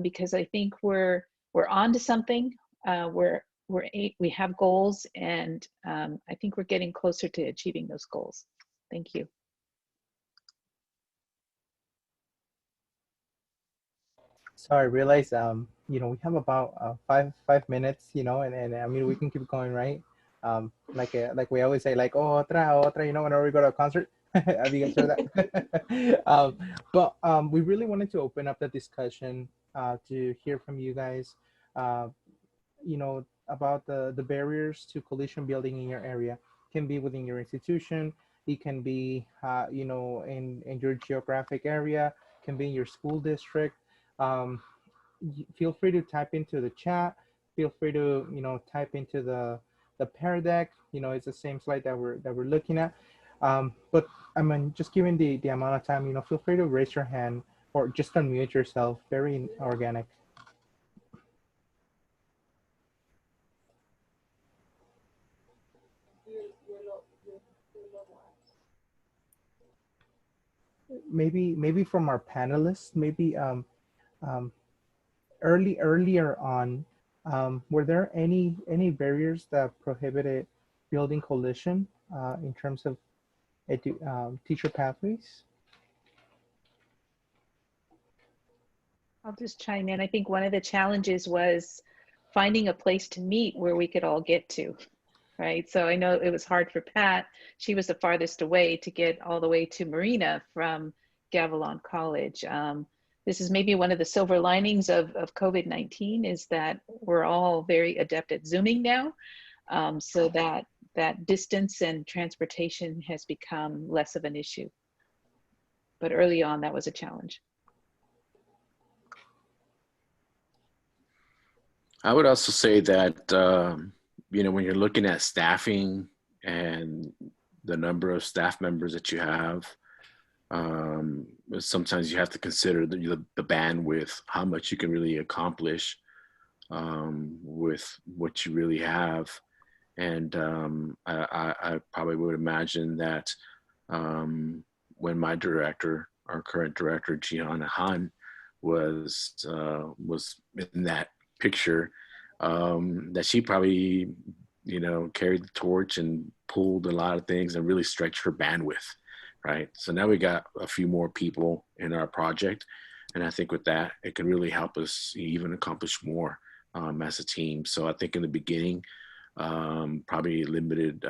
Speaker 7: because I think we're on to something. We have goals, and I think we're getting closer to achieving those goals. Thank you.
Speaker 1: So I realize, we have about five minutes, and I mean, we can keep going, right? Like we always say, like, oh, otra, whenever we go to a concert. Have you guys heard that? But we really wanted to open up the discussion to hear from you guys, about the barriers to collision building in your area. It can be within your institution. It can be, in your geographic area. It can be in your school district. Feel free to type into the chat. Feel free to, type into the Pear deck. It's the same slide that we're looking at. But I mean, just given the amount of time, feel free to raise your hand or just unmute yourself. Very organic. Maybe from our panelists, maybe earlier on, were there any barriers that prohibited building collision in terms of teacher pathways?
Speaker 7: I'll just chime in. I think one of the challenges was finding a place to meet where we could all get to, right? So I know it was hard for Pat. She was the farthest away to get all the way to Marina from Gavilan College. This is maybe one of the silver linings of COVID-19 is that we're all very adept at Zooming now. So that distance and transportation has become less of an issue. but early on that was a challenge.
Speaker 2: I would also say that, you know, when you're looking at staffing and the number of staff members that you have, sometimes you have to consider the bandwidth, how much you can really accomplish with what you really have. And I probably would imagine that when my director, our current director, Gianna Han, was in that picture, that she probably, you know, carried the torch and pulled a lot of things and really stretched her bandwidth, right? So now we got a few more people in our project, and I think with that, it can really help us even accomplish more as a team. So I think in the beginning, probably limited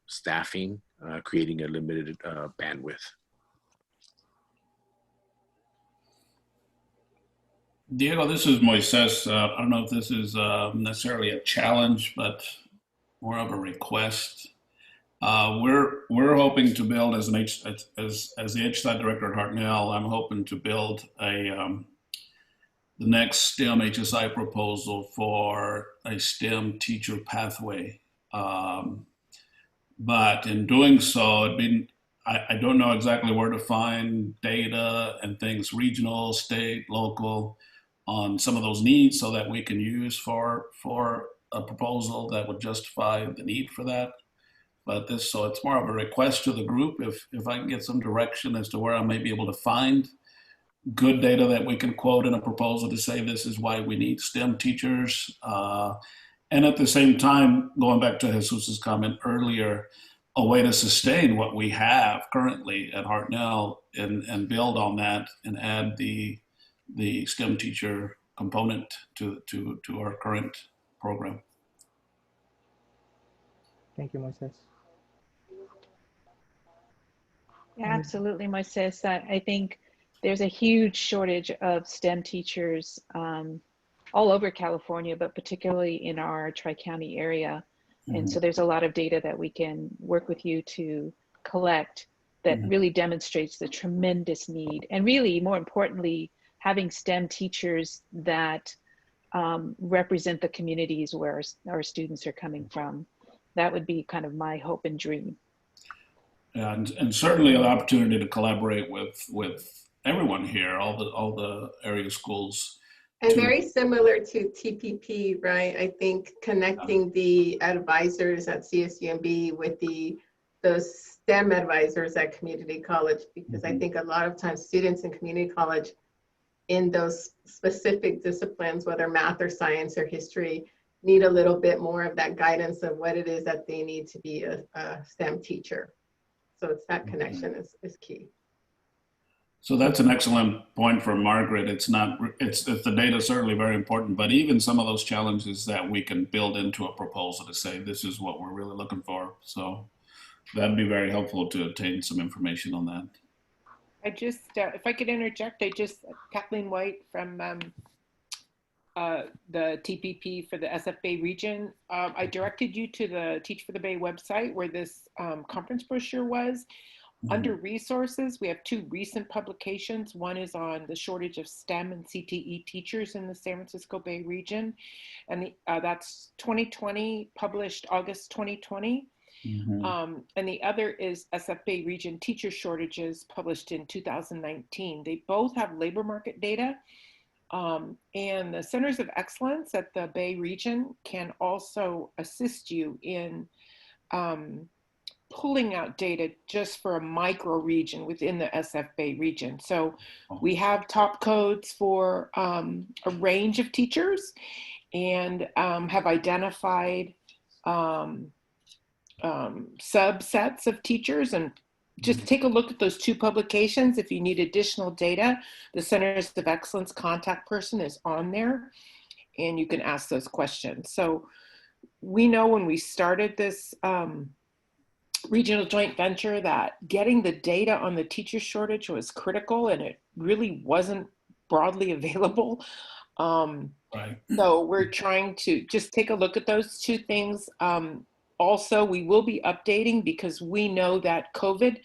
Speaker 2: staffing, creating a limited bandwidth.
Speaker 8: Diego, this is Moises. I don't know if this is necessarily a challenge, but more of a request. We're hoping to build as the HSI director at Hartnell. I'm hoping to build the next STEM HSI proposal for a STEM teacher pathway. But in doing so, I don't know exactly where to find data and things, regional, state, local, on some of those needs so that we can use for a proposal that would justify the need for that. But so it's more of a request to the group if I can get some direction as to where I may be able to find good data that we can quote in a proposal to say this is why we need STEM teachers. And at the same time, going back to Jesus's comment earlier, a way to sustain what we have currently at Hartnell and build on that and add the STEM teacher component to our current program.
Speaker 1: Thank you, Moises.
Speaker 7: Yeah, absolutely, Moises. That I think there's a huge shortage of STEM teachers all over California, but particularly in our Tri-County area. And so there's a lot of data that we can work with you to collect that really demonstrates the tremendous need. And really, more importantly, having STEM teachers that represent the communities where our students are coming from. That would be kind of my hope and dream.
Speaker 8: And certainly an opportunity to collaborate with everyone here, all the area schools.
Speaker 9: And very similar to TPP, right? I think connecting the advisors at CSUMB with those STEM advisors at community college, because I think a lot of times students in community college in those specific disciplines, whether math or science or history, need a little bit more of that guidance of what it is that they need to be a STEM teacher. So it's that connection is key.
Speaker 8: So that's an excellent point for Margaret. It's the data is certainly very important, but even some of those challenges that we can build into a proposal to say, this is what we're really looking for. So that'd be very helpful to obtain some information on that.
Speaker 10: I just, if I could interject, Kathleen White from the TPP for the SF Bay region, I directed you to the Teach for the Bay website where this conference brochure was. Under resources, we have two recent publications. One is on the shortage of STEM and CTE teachers in the San Francisco Bay region. And that's 2020, published August 2020. And the other is SF Bay region teacher shortages, published in 2019. They both have labor market data. And the Centers of Excellence at the Bay region can also assist you in pulling out data just for a micro region within the SF Bay region. So we have top codes for a range of teachers and have identified subsets of teachers, and just take a look at those two publications. If you need additional data, the Centers of Excellence contact person is on there and you can ask those questions. So we know when we started this regional joint venture that getting the data on the teacher shortage was critical, and it really wasn't broadly available.
Speaker 8: Right.
Speaker 10: So we're trying to just take a look at those two things. Also, we will be updating because we know that COVID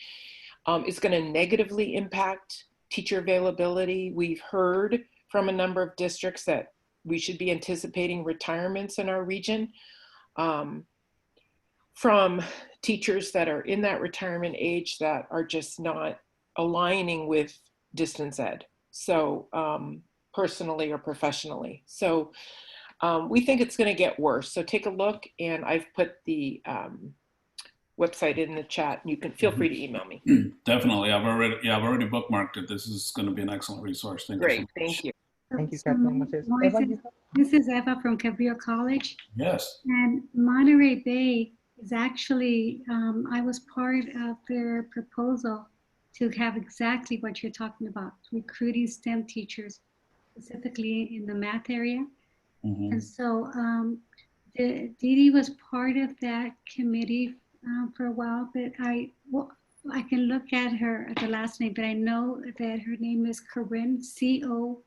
Speaker 10: is going to negatively impact teacher availability. We've heard from a number of districts that we should be anticipating retirements in our region from teachers that are in that retirement age that are just not aligning with distance ed, so personally or professionally. So we think it's going to get worse. So take a look, and I've put the website in the chat. You can feel free to email me.
Speaker 8: Definitely, I've already bookmarked it. This is going to be an excellent resource. Thank you so much.
Speaker 10: Thank you.
Speaker 1: Thank you,
Speaker 3: So,
Speaker 1: Kathleen.
Speaker 3: this is Eva from Cabrillo College.
Speaker 8: Yes.
Speaker 3: And Monterey Bay is actually, I was part of their proposal to have exactly what you're talking about, recruiting STEM teachers, specifically in the math area.
Speaker 8: Mm-hmm.
Speaker 3: And so Deedee was part of that committee for a while, but I can look at her at the last name, but I know that her name is Corinne, C-O-R-I-N,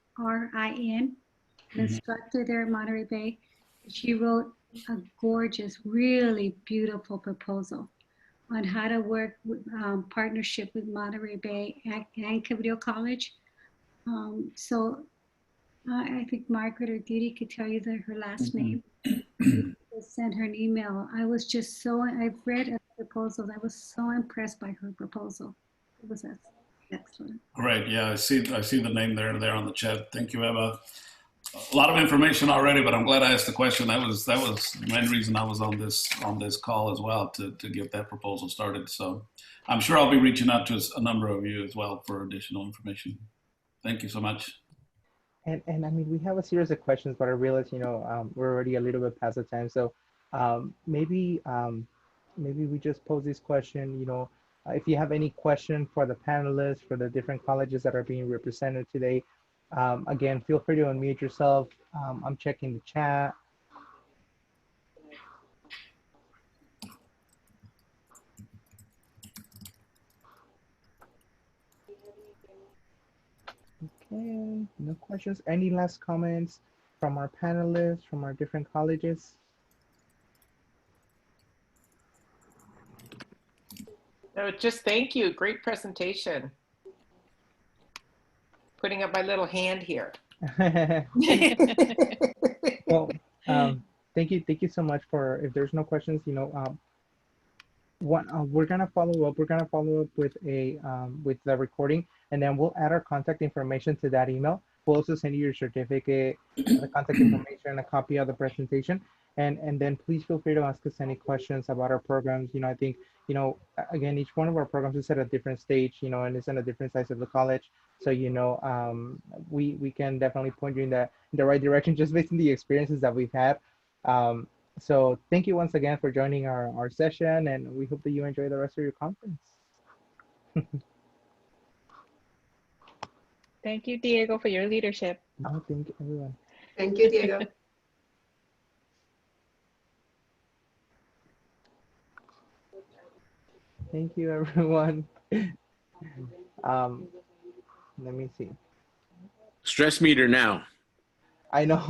Speaker 3: an instructor there at Monterey Bay. She wrote a gorgeous, really beautiful proposal on how to work with partnership with Monterey Bay and Cabrillo College. So I think Margaret or Deedee could tell you her last name. Send her an email. I was just so, I've read her proposals. I was so impressed by her proposal. It was excellent.
Speaker 8: Great. Yeah, I see the name there on the chat. Thank you, Eva. A lot of information already, but I'm glad I asked the question. That was the main reason I was on this call as well, to get that proposal started. So I'm sure I'll be reaching out to a number of you as well for additional information. Thank you so much.
Speaker 1: And I mean, we have a series of questions, but I realize, we're already a little bit past the time. So maybe we just pose this question, if you have any question for the panelists, for the different colleges that are being represented today, again, feel free to unmute yourself. I'm checking the chat. Okay, no questions. Any last comments from our panelists, from our different colleges?
Speaker 10: No, just thank you. Great presentation. Putting up my little hand here.
Speaker 1: Well, thank you so much for, if there's no questions, we're gonna follow up. We're gonna follow up with with the recording, and then we'll add our contact information to that email. We'll also send you your certificate, the contact information, a copy of the presentation, and then please feel free to ask us any questions about our programs. I think again, each one of our programs is at a different stage, and it's in a different size of the college. So we can definitely point you in the right direction just based on the experiences that we've had. So thank you once again for joining our session, and we hope that you enjoy the rest of your conference.
Speaker 7: Thank you, Diego, for your leadership.
Speaker 1: No, thank you, everyone.
Speaker 9: Thank you, Diego.
Speaker 1: Thank you, everyone. Let me see.
Speaker 2: Stress meter now.
Speaker 1: I know.